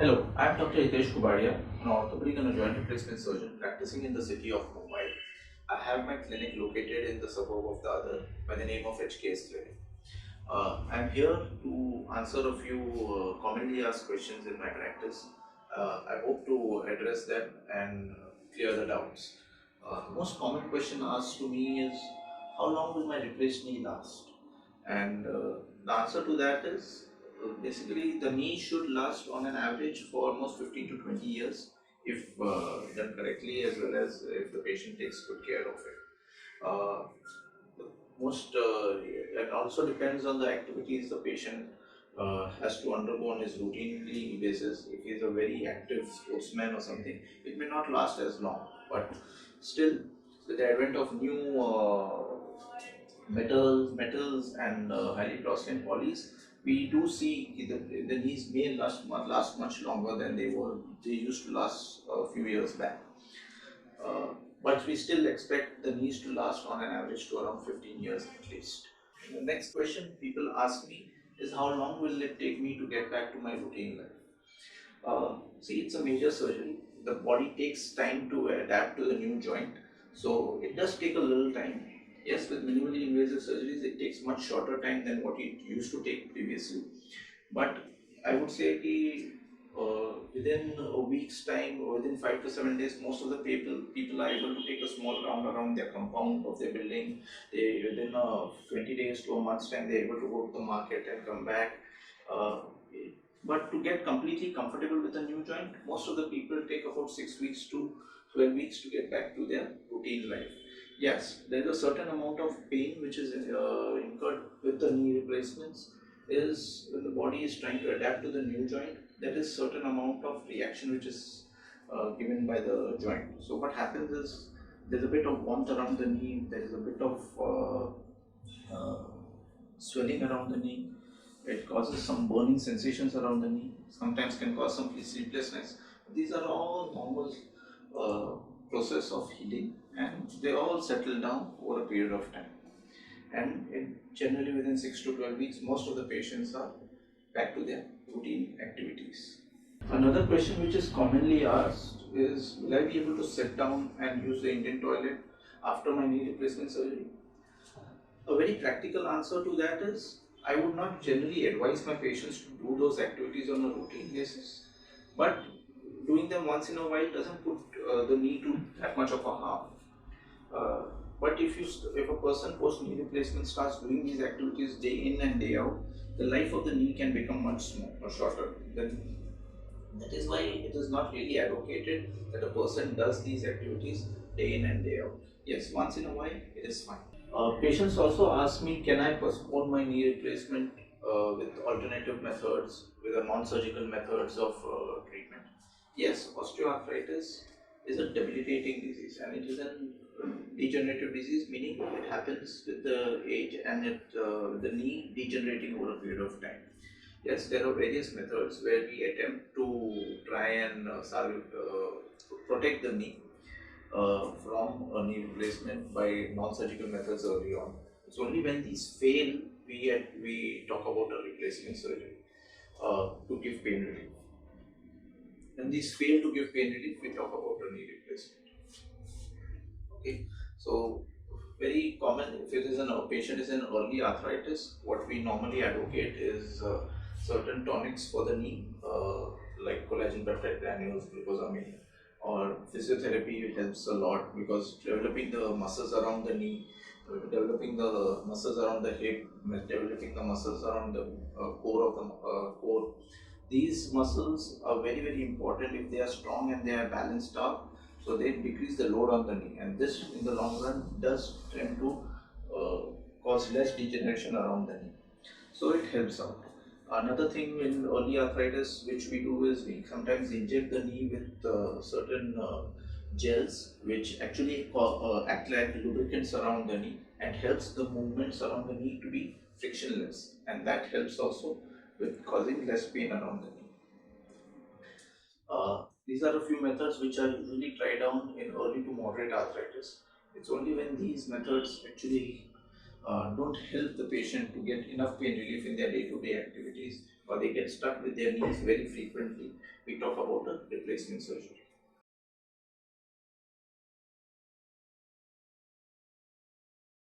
Hello, I am Dr. Hitesh Kubadia, an orthopedic and a joint replacement surgeon practicing in the city of Mumbai. I have my clinic located in the suburb of Dadar by the name of HKS Clinic. I am here to answer a few commonly asked questions in my practice. I hope to address them and clear the doubts. Most common question asked to me is, how long will my replaced knee last? And the answer to that is basically the knee should last on an average for almost 15 to 20 years if done correctly, as well as if the patient takes good care of it. Uh, most It also depends on the activities the patient has to undergo on his routinely basis. If he's a very active sportsman or something, it may not last as long, but still, with the advent of new metals and highly porcelain polys, we do see the knees may last much longer than they used to last a few years back. Uh, but we still expect the knees to last on an average to around 15 years at least. The next question people ask me is, how long will it take me to get back to my routine life? See, it's a major surgery. The body takes time to adapt to the new joint, so it does take a little time. Yes, with minimally invasive surgeries, it takes much shorter time than what it used to take previously. But I would say within a week's time, or within 5 to 7 days, most of the people are able to take a small round around their compound of their building. They within 20 days to a month's time, they're able to go to the market and come back. Uh, but to get completely comfortable with a new joint, most of the people take about 6 weeks to 12 weeks to get back to their routine life. Yes, there is a certain amount of pain which is incurred with the knee replacements. Is when the body is trying to adapt to the new joint, there is certain amount of reaction which is given by the joint. So what happens is there's a bit of warmth around the knee, there is a bit of uh, swelling around the knee. It causes some burning sensations around the knee. Sometimes can cause some sleeplessness. These are all normal process of healing, and they all settle down over a period of time. And generally within 6 to 12 weeks, most of the patients are back to their routine activities. Another question which is commonly asked is, will I be able to sit down and use the Indian toilet after my knee replacement surgery? A very practical answer to that is, I would not generally advise my patients to do those activities on a routine basis, but doing them once in a while doesn't put the knee to that much of a harm. Uh, but if a person post knee replacement starts doing these activities day in and day out, the life of the knee can become much shorter. Then that is why it is not really advocated that a person does these activities day in and day out. Yes, once in a while it is fine. Patients also ask me, can I postpone my knee replacement with alternative methods, with a non-surgical methods of treatment? Yes, osteoarthritis is a debilitating disease, and it is a degenerative disease, meaning it happens with the age and the knee degenerating over a period of time. Yes, there are various methods where we attempt to try and protect the knee from a knee replacement by non-surgical methods early on. It's only when these fail we talk about a replacement surgery to give pain relief. When these fail to give pain relief, we talk about a knee replacement. Okay, so very common if it is a patient is in early arthritis, what we normally advocate is certain tonics for the knee, like collagen peptide granules, glucosamine, or physiotherapy helps a lot because developing the muscles around the knee, developing the muscles around the hip, developing the muscles around the core of the core. These muscles are very very important. If they are strong and they are balanced out, so they decrease the load on the knee, and this in the long run does tend to uh, cause less degeneration around the knee. So it helps out. Another thing in early arthritis which we do is we sometimes inject the knee with certain gels which actually act like lubricants around the knee and helps the movements around the knee to be frictionless, and that helps also with causing less pain around the knee. These are a few methods which are usually tried on in early to moderate arthritis. It's only when these methods actually don't help the patient to get enough pain relief in their day-to-day activities, or they get stuck with their knees very frequently, we talk about a replacement surgery.